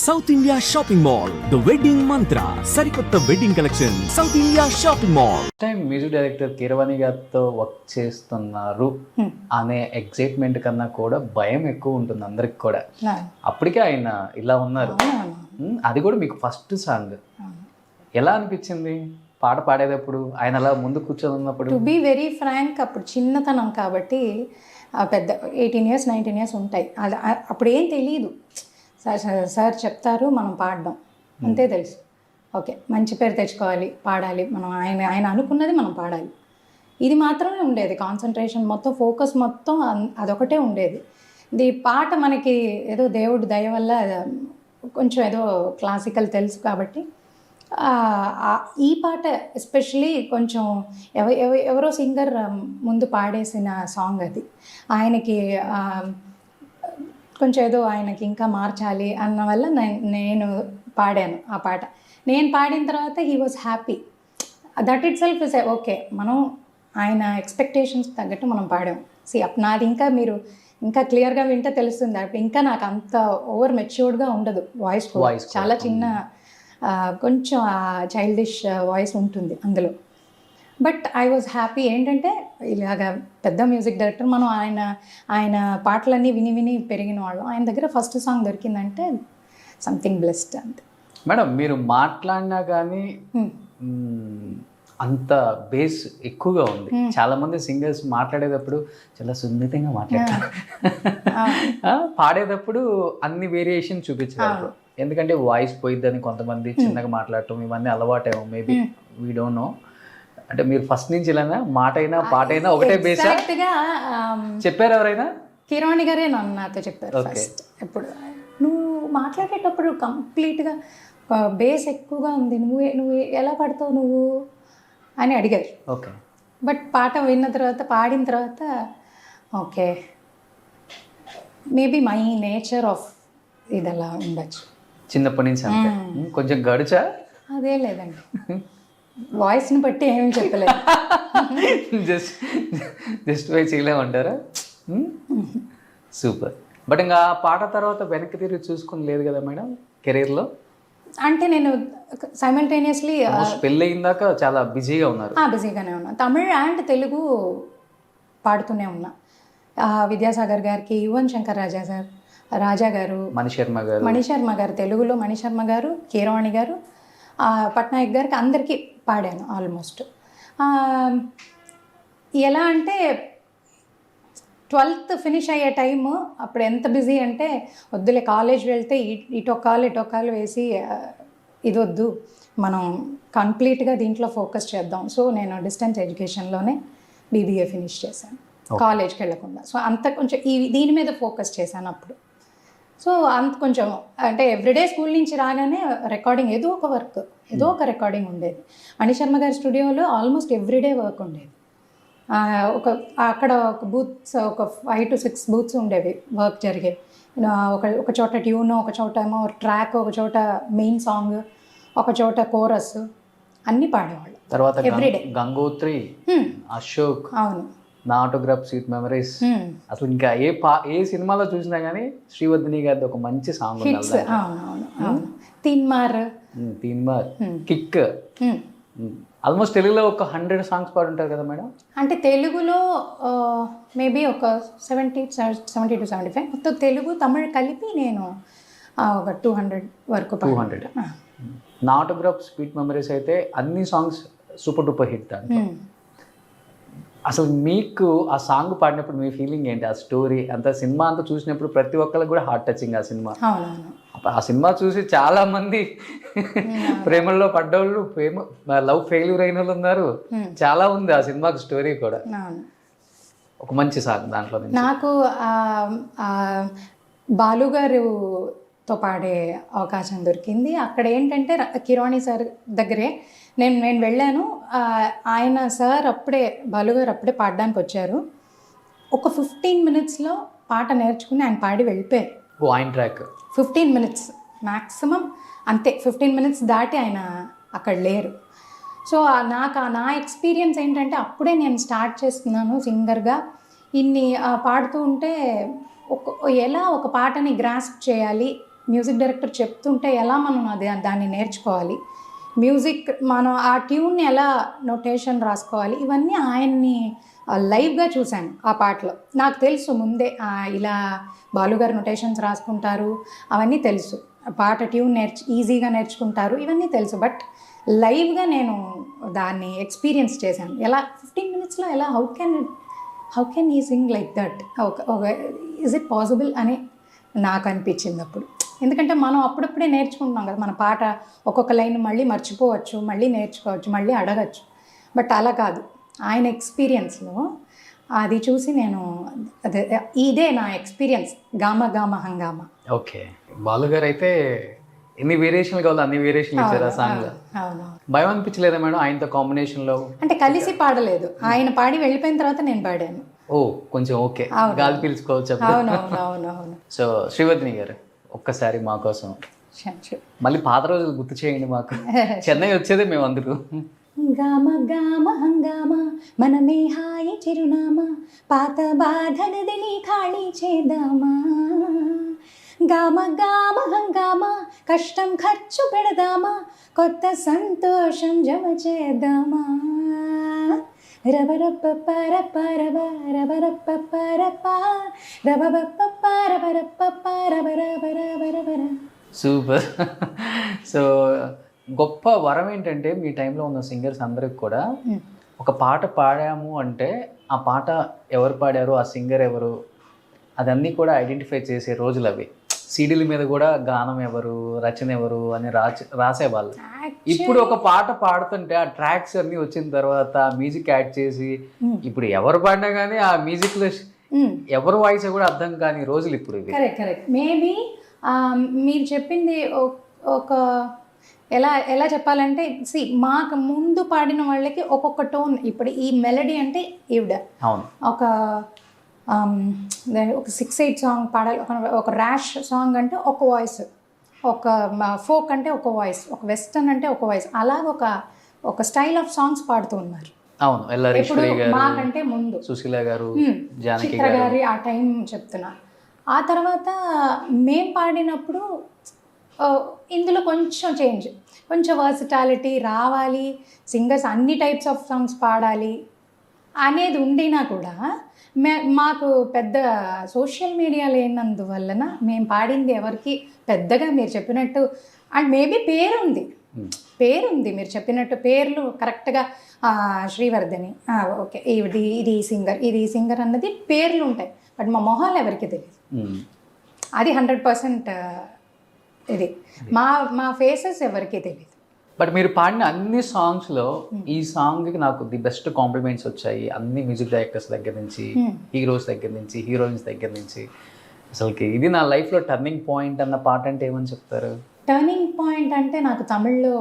South India shopping mall, the wedding మంత్ర, సరికొత్త wedding collection, south India shopping mall. Time music director Keeravani గారితో work చేస్తున్నారు అనే excitement కన్నా కూడా భయం ఎక్కువ ఉంటుంది అందరికి కూడా. అప్పటికే ఆయన ఇలా ఉన్నారు, అది కూడా మీకు ఫస్ట్ సాంగ్. ఎలా అనిపించింది పాట పాడేటప్పుడు, ఆయన అలా ముందు కూర్చొని ఉన్నప్పుడు? టు బీ వెరీ ఫ్రాంక్, అప్పుడు చిన్నతనం కాబట్టి పెద్ద 18 years 19 years ఉంటాయి. అప్పుడు ఏం తెలియదు. సార్ చెప్తారు, మనం పాడడం అంతే తెలుసు. ఓకే, మంచి పేరు తెచ్చుకోవాలి, పాడాలి, మనం ఆయన అనుకున్నది మనం పాడాలి, ఇది మాత్రమే ఉండేది. కాన్సన్ట్రేషన్ మొత్తం, ఫోకస్ మొత్తం అదొకటే ఉండేది. ఇది పాట మనకి ఏదో దేవుడి దయ వల్ల కొంచెం ఏదో క్లాసికల్ తెలుసు కాబట్టి ఈ పాట ఎస్పెషలీ కొంచెం ఎవరో సింగర్ ముందు పాడేసిన సాంగ్ అది. ఆయనకి కొంచెం ఏదో ఆయనకి ఇంకా మార్చాలి అన్న వల్ల నేను పాడాను ఆ పాట. నేను పాడిన తర్వాత he was happy. That it self is okay, మనం ఆయన ఎక్స్పెక్టేషన్స్ తగ్గట్టు మనం పాడాం. నాది ఇంకా మీరు ఇంకా క్లియర్గా వింటే తెలుస్తుంది. ఇంకా నాకు అంత ఓవర్ మెచ్యూర్డ్గా ఉండదు వాయిస్. చాలా చిన్న కొంచెం చైల్డిష్ వాయిస్ ఉంటుంది అందులో. But I was happy. ఏంటంటే ఇలాగ పెద్ద మ్యూజిక్ డైరెక్టర్, మనం ఆయన పాటలన్నీ విని విని పెరిగిన వాళ్ళు, ఆయన దగ్గర ఫస్ట్ సాంగ్ దొరికిందంటే సంథింగ్ బ్లెస్డ్ అంతే. మేడం, మీరు మాట్లాడినా కానీ అంత బేస్ ఎక్కువగా ఉంది. చాలా మంది సింగర్స్ మాట్లాడేటప్పుడు చాలా సున్నితంగా మాట్లాడతారు, పాడేటప్పుడు అన్ని వేరియేషన్ చూపించారు. ఎందుకంటే వాయిస్ పోయిద్దని కొంతమంది చిన్నగా మాట్లాడటం, ఇవన్నీ అలవాటేమో మేబీ, వీ డోంట్ నో. అంటే మీరు ఫస్ట్ నుంచి ఇలానా మాట అయినా పాట అయినా ఒకటే బేసా చెప్పారు? ఎవరైనా కీరవాణి గారే నాతో చెప్పారు ఫస్ట్. ఎప్పుడు నువ్వు మాట్లాడేటప్పుడు కంప్లీట్గా బేస్ ఎక్కువగా ఉంది, నువ్వు ఎలా పాడతావు నువ్వు అని అడిగారు. ఓకే. బట్ పాట విన్న తర్వాత, పాడిన తర్వాత okay, maybe my nature of ఇది అలా ఉండొచ్చు. చిన్నప్పటి నుంచి అంతే. కొంచెం గడిచా అదే లేదండి, వాయిస్ని బట్టి ఏమేమి చెప్పలేదు. జస్ట్ వై చేయలేమంటారా? సూపర్. బట్ ఇంకా పాట తర్వాత వెనక్కి తిరిగి చూసుకుని లేదు కదా మేడం కెరీర్లో? అంటే నేను సైమల్టేనియస్లీ పెళ్ళి అయిందాక చాలా బిజీగా ఉన్నారు. బిజీగానే ఉన్నా. తమిళ్ అండ్ తెలుగు పాడుతూనే ఉన్నా. విద్యాసాగర్ గారికి, యువన్ శంకర్ రాజా గారు, మణిశర్మ గారు తెలుగులో, మణిశర్మ గారు, కీరవాణి గారు, పట్నాయక్ గారికి, అందరికీ పాడాను ఆల్మోస్ట్. ఎలా అంటే 12th ఫినిష్ అయ్యే టైము అప్పుడు ఎంత బిజీ అంటే, వద్దులే కాలేజ్ వెళ్తే ఇటొక్కాలు వేసి ఇది వద్దు, మనం కంప్లీట్గా దీంట్లో ఫోకస్ చేద్దాం. సో నేను డిస్టెన్స్ ఎడ్యుకేషన్లోనే BBA ఫినిష్ చేశాను, కాలేజ్కి వెళ్ళకుండా. సో అంత కొంచెం దీని మీద ఫోకస్ చేశాను అప్పుడు. సో అంత కొంచెం అంటే ఎవ్రీడే స్కూల్ నుంచి రాగానే రికార్డింగ్, ఏదో ఒక రికార్డింగ్ ఉండేది. మణిశర్మ గారి స్టూడియోలో ఆల్మోస్ట్ ఎవ్రీడే వర్క్ ఉండేది. అక్కడ ఒక బూత్స్, ఒక 5 to 6 బూత్స్ ఉండేవి, వర్క్ జరిగేవి. ఒక చోట ట్యూన్, ఒక చోట ఏమో ట్రాక్, ఒక చోట మెయిన్ సాంగ్, ఒక చోట కోరస్, అన్నీ పాడేవాళ్ళు. తర్వాత ఎవ్రీడే గంగోత్రి, అశోక్, అవును, నా ఆటోగ్రాఫ్, స్వీట్ మెమరీస్. అసలు ఇంకా ఏ సినిమాలో చూసినా కానీ శ్రీవర్ధిని గారిది ఒక మంచి సాంగ్ ఉంది. తీన్మార్, కిక్. ఆల్మోస్ట్ తెలుగులో ఒక 100 సాంగ్స్ పాడుంటారు కదా మేడం? అంటే తెలుగులో మేబీ ఒక 70 to 75, మొత్తం తెలుగు తమిళ్ కలిపి నేను ఒక 200 వరకు. 200. నా ఆటోగ్రాఫ్, స్వీట్ మెమరీస్ అయితే అన్ని సాంగ్స్ సూపర్ డూపర్ హిట్. దాంట్లో అసలు మీకు ఆ సాంగ్ పాడినప్పుడు మీ ఫీలింగ్ ఏంటి? ఆ స్టోరీ అంతా, సినిమా అంతా చూసినప్పుడు ప్రతి ఒక్కరికి కూడా హార్ట్ టచింగ్ ఆ సినిమా. ఆ సినిమా చూసి చాలా మంది ప్రేమల్లో పడ్డోళ్ళు, లవ్ ఫెయిల్యూర్ అయిన వాళ్ళు ఉన్నారు. చాలా ఉంది ఆ సినిమాకి స్టోరీ కూడా. ఒక మంచి సాంగ్ దాంట్లో నాకు బాలు గారుతో పాడే అవకాశం దొరికింది. అక్కడ ఏంటంటే కిరవాణి సార్ దగ్గరే నేను వెళ్ళాను. ఆయన సార్ అప్పుడే, బాలు గారు అప్పుడే పాడడానికి వచ్చారు. ఒక 15 minutesలో పాట నేర్చుకుని ఆయన పాడి వెళ్ళిపోయారు. ఆయన ట్రాక్ 15 minutes మ్యాక్సిమం, అంతే. 15 minutes దాటి ఆయన అక్కడ లేరు. సో నా ఎక్స్పీరియన్స్ ఏంటంటే, అప్పుడే నేను స్టార్ట్ చేస్తున్నాను సింగర్గా. పాడుతూ ఉంటే ఎలా ఒక పాటని గ్రాస్ప్ చేయాలి, మ్యూజిక్ డైరెక్టర్ చెప్తుంటే ఎలా మనం దాన్ని నేర్చుకోవాలి, మ్యూజిక్ మనం ఆ ట్యూన్ని ఎలా నోటేషన్ రాసుకోవాలి, ఇవన్నీ ఆయన్ని లైవ్గా చూశాను ఆ పాటలో. నాకు తెలుసు ముందే ఇలా బాలుగారు నొటేషన్స్ రాసుకుంటారు అవన్నీ తెలుసు, పాట ట్యూన్ ఈజీగా నేర్చుకుంటారు ఇవన్నీ తెలుసు. బట్ లైవ్గా నేను దాన్ని ఎక్స్పీరియన్స్ చేశాను. ఎలా 15 minutesలో ఎలా how can he Singh like that, is it possible అని నాకు అనిపించింది అప్పుడు. ఎందుకంటే మనం అప్పుడప్పుడే నేర్చుకుంటున్నాం కదా, మన పాట ఒక్కొక్క లైన్ మళ్ళీ మర్చిపోవచ్చు, మళ్ళీ నేర్చుకోవచ్చు, మళ్ళీ అడగచ్చు. బట్ అలా కాదు, ఆయన ఎక్స్పీరియన్స్లో అది చూసి నేను ఇదే నా ఎక్స్పీరియన్స్ గామ గామ హంగామా. ఓకే, బాలుగారు అయితే ఎన్ని వేరియేషన్లు కావాలో అన్ని వేరియేషన్లు ఇచ్చారు ఆ సాంగ్లో. భయం అనిపించలేదా మేడం ఆయనతో కాంబినేషన్లో? అంటే కలిసి పాడలేదు, ఆయన పాడి వెళ్ళిపోయిన తర్వాత నేను పాడాను. ఓ కొంచెం ఓకే, గాలి పీల్చుకోవచ్చు. అవునవునవునవును. సో శ్రీవర్ధిని గారు ఒక్కసారి మా కోసం మళ్ళీ పాత రోజులు గుర్తు చేయండి మాకు. చెన్నై వచ్చేదే మేము అందుకు. గామ గామ హంగామ మనమే హాయి చిరునామా, పాత బాధనదిని ఖాళీ చేద్దామా. గామ గామ హంగామ కష్టం ఖర్చు పెడదామా, కొత్త సంతోషం జమ చేద్దామా. రబరప్ప పరప రబ రబరప్ప పరప రబరప్ప పరపరప్ప రబరబరబరబర. సూపర్. సో గొప్ప వరం ఏంటంటే మీ టైంలో ఉన్న సింగర్స్ అందరికి కూడా ఒక పాట పాడాము అంటే ఆ పాట ఎవరు పాడారు, ఆ సింగర్ ఎవరు, అదన్నీ కూడా ఐడెంటిఫై చేసే రోజులు అవి. సీడీల మీద కూడా గానం ఎవరు, రచన ఎవరు అని రాసేవాళ్ళు. ఇప్పుడు ఒక పాట పాడుతుంటే ఆ ట్రాక్స్ అన్నీ వచ్చిన తర్వాత మ్యూజిక్ యాడ్ చేసి ఇప్పుడు ఎవరు పాడినా కానీ ఆ మ్యూజిక్లో ఎవరు వాయిస్ కూడా అర్థం కాని రోజులు ఇప్పుడు ఇవి. కరెక్ట్. మేబీ మీరు చెప్పింది ఒక ఎలా చెప్పాలంటే, మాకు ముందు పాడిన వాళ్ళకి ఒక్కొక్క టోన్. ఇప్పుడు ఈ మెలడీ అంటే ఈవిడ ఒక 6-8 సాంగ్ పాడాలి, ఒక ర్యాష్ సాంగ్ అంటే ఒక వాయిస్, ఒక ఫోక్ అంటే ఒక వాయిస్, ఒక వెస్టర్న్ అంటే ఒక వాయిస్, అలాగ ఒక స్టైల్ ఆఫ్ సాంగ్స్ పాడుతూ ఉన్నారు. అవును, ఇప్పుడు మాకంటే ముందు సుశీల గారు, చిత్ర గారి ఆ టైం చెప్తున్నా. ఆ తర్వాత మేం పాడినప్పుడు ఇందులో కొంచెం చేంజ్, కొంచెం వర్సిటాలిటీ రావాలి, సింగర్స్ అన్ని టైప్స్ ఆఫ్ సాంగ్స్ పాడాలి అనేది ఉండినా కూడా మాకు పెద్ద సోషల్ మీడియా లేనందువలన మేము పాడింది ఎవరికి పెద్దగా మీరు చెప్పినట్టు, అండ్ మేబీ పేరుంది, మీరు చెప్పినట్టు పేర్లు కరెక్ట్గా శ్రీవర్ధని, ఓకే ఇది సింగర్ అన్నది పేర్లు ఉంటాయి. బట్ మా మొహాలు ఎవరికి తెలియదు, అది 100% ఇది మా ఫేసెస్ ఎవరికి తెలియదు. బట్ మీరు పాడిన అన్ని సాంగ్స్లో ఈ సాంగ్కి నాకు ది బెస్ట్ కాంప్లిమెంట్స్ వచ్చాయి. అన్ని మ్యూజిక్ డైరెక్టర్స్ దగ్గర నుంచి, హీరోస్ దగ్గర నుంచి, హీరోయిన్స్ దగ్గర నుంచి. అసలుకి ఇది నా లైఫ్లో టర్నింగ్ పాయింట్ అన్న పాట అంటే ఏమని చెప్తారు? టర్నింగ్ పాయింట్ అంటే నాకు తమిళ్లో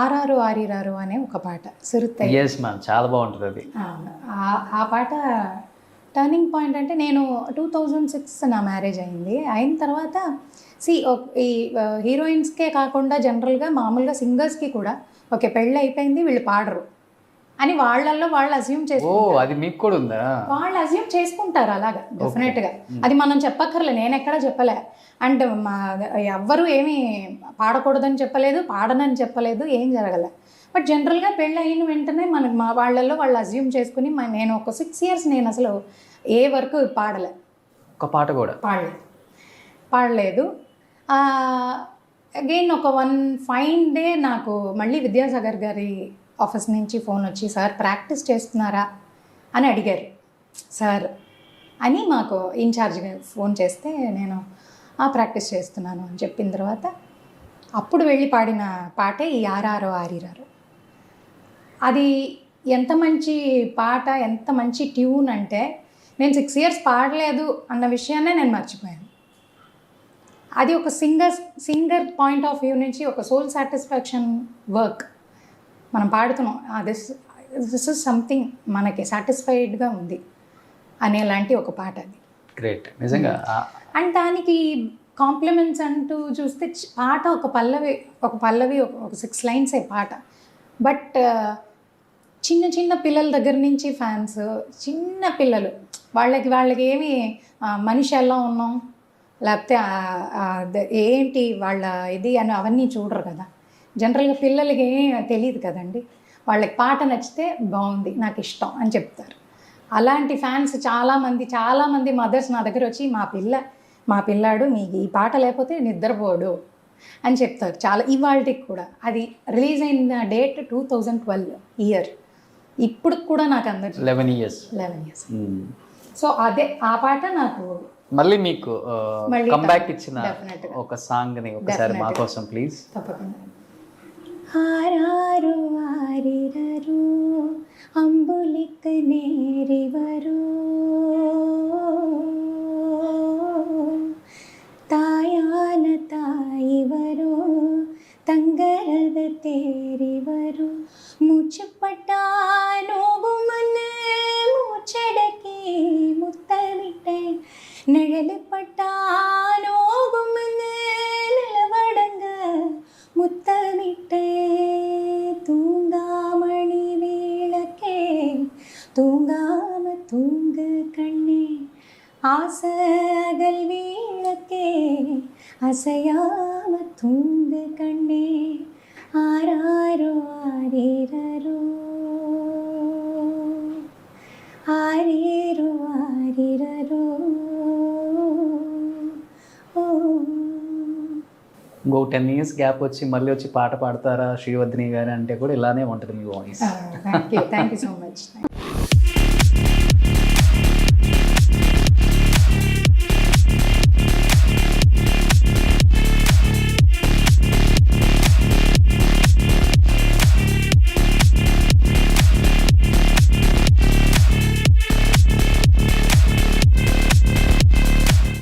ఆరారు ఆరిరారు అనే ఒక పాట, సురుత్తై. ఎస్ మ్యామ్, చాలా బాగుంటుంది అది. ఆ పాట టర్నింగ్ పాయింట్ అంటే, నేను 2006 నా మ్యారేజ్ అయింది. అయిన తర్వాత ఈ హీరోయిన్స్కే కాకుండా జనరల్గా మామూలుగా సింగర్స్కి కూడా ఓకే పెళ్ళి అయిపోయింది వీళ్ళు పాడరు అని వాళ్ళల్లో వాళ్ళు అజ్యూమ్ చేసుకుంటారు. అది మీకు కూడా ఉందా? వాళ్ళు అజ్యూమ్ చేసుకుంటారు అలాగా, డెఫినెట్గా. అది మనం చెప్పక్కర్లే, నేను ఎక్కడా చెప్పలే. అండ్ ఎవ్వరూ ఏమీ పాడకూడదని చెప్పలేదు, పాడనని చెప్పలేదు, ఏం జరగలే. బట్ జనరల్గా పెళ్ళి అయిన వెంటనే మా వాళ్ళల్లో వాళ్ళు అజ్యూమ్ చేసుకుని నేను ఒక 6 years నేను అసలు ఏ వరకు పాడలే, ఒక పాట కూడా పాడలేదు. అగైన్ ఒక వన్ ఫైన్ డే నాకు మళ్ళీ విద్యాసాగర్ గారి ఆఫీస్ నుంచి ఫోన్ వచ్చి, సార్ ప్రాక్టీస్ చేస్తున్నారా అని అడిగారు. సార్ అని మాకు ఇన్ఛార్జ్గా ఫోన్ చేస్తే నేను ప్రాక్టీస్ చేస్తున్నాను అని చెప్పిన తర్వాత అప్పుడు వెళ్ళి పాడిన పాటే ఈ ఆరారో ఆరిరారు. అది ఎంత మంచి పాట, ఎంత మంచి ట్యూన్ అంటే నేను 6 years పాడలేదు అన్న విషయాన్నే నేను మర్చిపోయాను. అది ఒక సింగర్ పాయింట్ ఆఫ్ వ్యూ నుంచి ఒక సోల్ సాటిస్ఫాక్షన్ వర్క్. మనం పాడుతున్నాం, దిస్ ఇస్ సంథింగ్ మనకి సాటిస్ఫైడ్గా ఉంది అనేలాంటి ఒక పాట అది. గ్రేట్, నిజంగా. అండ్ దానికి కాంప్లిమెంట్స్ అంటూ చూస్తే పాట ఒక పల్లవి ఒక 6 lines పాట. బట్ చిన్న పిల్లల దగ్గర నుంచి ఫ్యాన్స్, చిన్న పిల్లలు వాళ్ళకి ఏమి మనిషి ఎలా ఉన్నాం, లేకపోతే ఏంటి వాళ్ళ ఇది అని అవన్నీ చూడరు కదా. జనరల్గా పిల్లలకి ఏం తెలియదు కదండి. వాళ్ళకి పాట నచ్చితే బాగుంది, నాకు ఇష్టం అని చెప్తారు. అలాంటి ఫ్యాన్స్ చాలామంది మదర్స్ నా దగ్గర వచ్చి మా పిల్లాడు మీకు ఈ పాట లేకపోతే నిద్రపోడు అని చెప్తారు. చాలా ఇవాళకి కూడా. అది రిలీజ్ అయిన డేట్ 2012 ఇయర్. ఇప్పుడు కూడా నాకు అందరు 11 years. సో అదే ఆ పాట నాకు మళ్ళీ మీకు మళ్ళీ కంబ్యాక్ ఇచ్చిన definitely. ఒక సాంగ్ని ఒకసారి మా కోసం ప్లీజ్. తప్పకుండా. ఆరారు ఆరిరరు అంబులిక నేరివరు ತಾಯಾನ ತಾಯಿವರು ತಂಗರದ ತೇರಿವರು ಮುಚ್ಚಪಟ್ಟ ನೋವು ಮನೆ ಮುಚ್ಚಡಕ್ಕೆ ಮುತ್ತಮಿಟ್ಟೆ நிழலுப்பட்ட நோவு மನೆ நிலவடங்க முத்தமிட்டே தூங்காமணி விளக்கே தூங்காம தூங்க கண்ணே ஆசைகள் விளக்கே அசையாம தூங்க கண்ணே ஆராரோ ஆரிரரோ ஆரீரோ ஆரிரரோ ఓ. ఇంకో 10 years గ్యాప్ వచ్చి మళ్ళీ వచ్చి పాట పాడతారా శ్రీవర్ధిని గారు అంటే కూడా ఇలానే ఉంటుంది మీ voice. Thank you so much.